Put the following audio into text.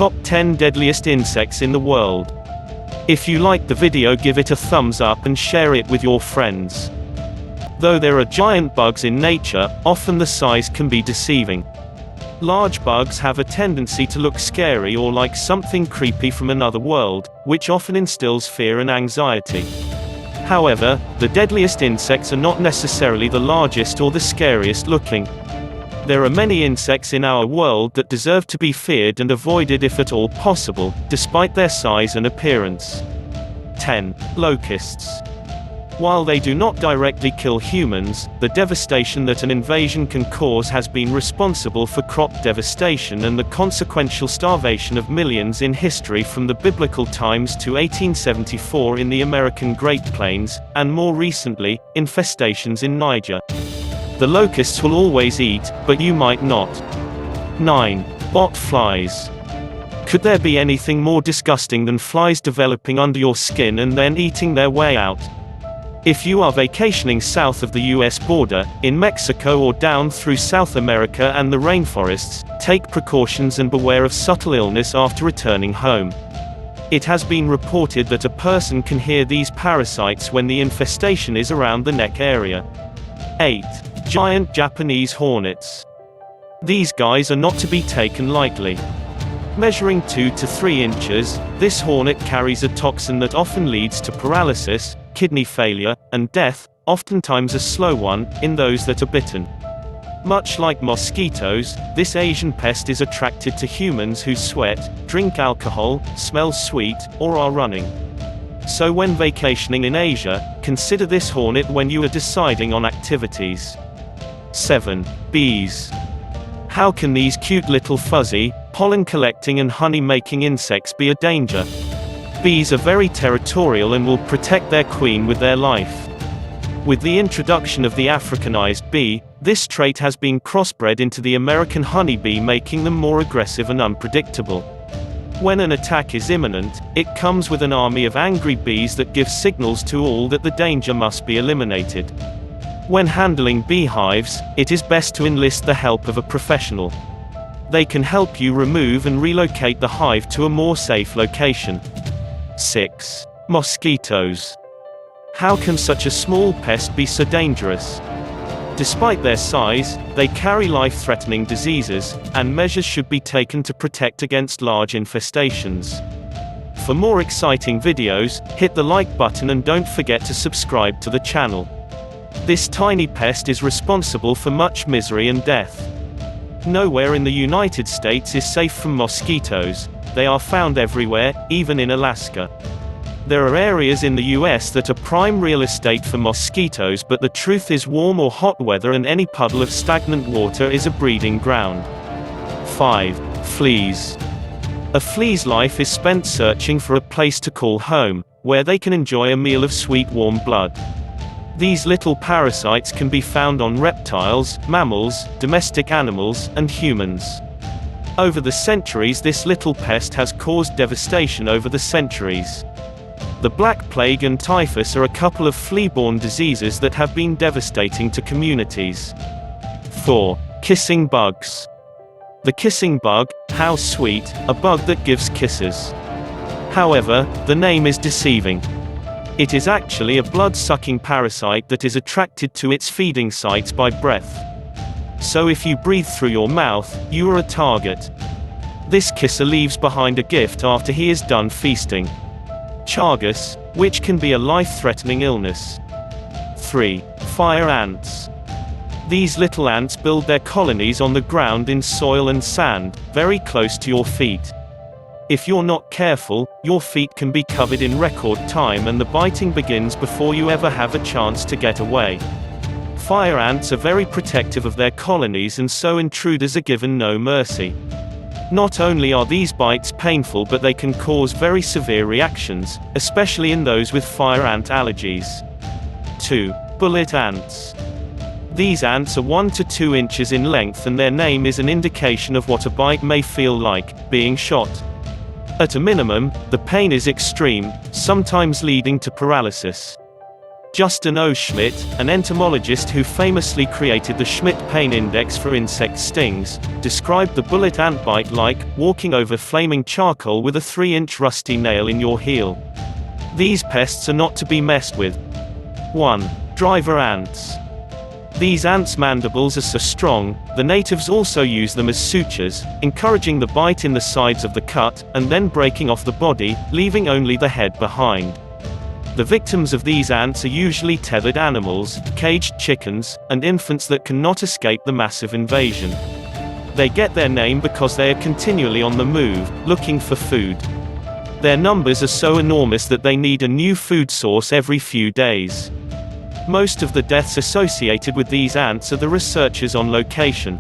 Top 10 Deadliest Insects in the World. If you liked the video, give it a thumbs up and share it with your friends. Though there are giant bugs in nature, often the size can be deceiving. Large bugs have a tendency to look scary or like something creepy from another world, which often instills fear and anxiety. However, the deadliest insects are not necessarily the largest or the scariest looking. There are many insects in our world that deserve to be feared and avoided if at all possible, despite their size and appearance. 10. Locusts. While they do not directly kill humans, the devastation that an invasion can cause has been responsible for crop devastation and the consequential starvation of millions in history from the biblical times to 1874 in the American Great Plains, and more recently, infestations in Niger. The locusts will always eat, but you might not. 9. Bot flies. Could there be anything more disgusting than flies developing under your skin and then eating their way out? If you are vacationing south of the US border, in Mexico or down through South America and the rainforests, take precautions and beware of subtle illness after returning home. It has been reported that a person can hear these parasites when the infestation is around the neck area. 8. Giant Japanese hornets. These guys are not to be taken lightly. Measuring 2 to 3 inches, this hornet carries a toxin that often leads to paralysis, kidney failure, and death, oftentimes a slow one, in those that are bitten. Much like mosquitoes, this Asian pest is attracted to humans who sweat, drink alcohol, smell sweet, or are running. So when vacationing in Asia, consider this hornet when you are deciding on activities. 7. Bees. How can these cute little fuzzy, pollen-collecting and honey-making insects be a danger? Bees are very territorial and will protect their queen with their life. With the introduction of the Africanized bee, this trait has been crossbred into the American honeybee, making them more aggressive and unpredictable. When an attack is imminent, it comes with an army of angry bees that give signals to all that the danger must be eliminated. When handling beehives, it is best to enlist the help of a professional. They can help you remove and relocate the hive to a more safe location. 6. Mosquitoes. How can such a small pest be so dangerous? Despite their size, they carry life-threatening diseases, and measures should be taken to protect against large infestations. For more exciting videos, hit the like button and don't forget to subscribe to the channel. This tiny pest is responsible for much misery and death. Nowhere in the United States is safe from mosquitoes. They are found everywhere, even in Alaska. There are areas in the US that are prime real estate for mosquitoes, but the truth is warm or hot weather and any puddle of stagnant water is a breeding ground. 5. Fleas. A flea's life is spent searching for a place to call home, where they can enjoy a meal of sweet warm blood. These little parasites can be found on reptiles, mammals, domestic animals, and humans. Over the centuries, this little pest has caused devastation over the centuries. The Black Plague and typhus are a couple of flea-borne diseases that have been devastating to communities. 4. Kissing bugs. The kissing bug, how sweet, a bug that gives kisses. However, the name is deceiving. It is actually a blood-sucking parasite that is attracted to its feeding sites by breath. So if you breathe through your mouth, you are a target. This kisser leaves behind a gift after he is done feasting. Chagas, which can be a life-threatening illness. 3. Fire ants. These little ants build their colonies on the ground in soil and sand, very close to your feet. If you're not careful, your feet can be covered in record time and the biting begins before you ever have a chance to get away. Fire ants are very protective of their colonies, and so intruders are given no mercy. Not only are these bites painful, but they can cause very severe reactions, especially in those with fire ant allergies. 2. Bullet ants. These ants are 1 to 2 inches in length, and their name is an indication of what a bite may feel like, being shot. At a minimum, the pain is extreme, sometimes leading to paralysis. Justin O. Schmidt, an entomologist who famously created the Schmidt Pain Index for insect stings, described the bullet ant bite like walking over flaming charcoal with a 3-inch rusty nail in your heel. These pests are not to be messed with. 1. Driver ants. These ants' mandibles are so strong, the natives also use them as sutures, encouraging the bite in the sides of the cut, and then breaking off the body, leaving only the head behind. The victims of these ants are usually tethered animals, caged chickens, and infants that cannot escape the massive invasion. They get their name because they are continually on the move, looking for food. Their numbers are so enormous that they need a new food source every few days. Most of the deaths associated with these ants are the researchers on location.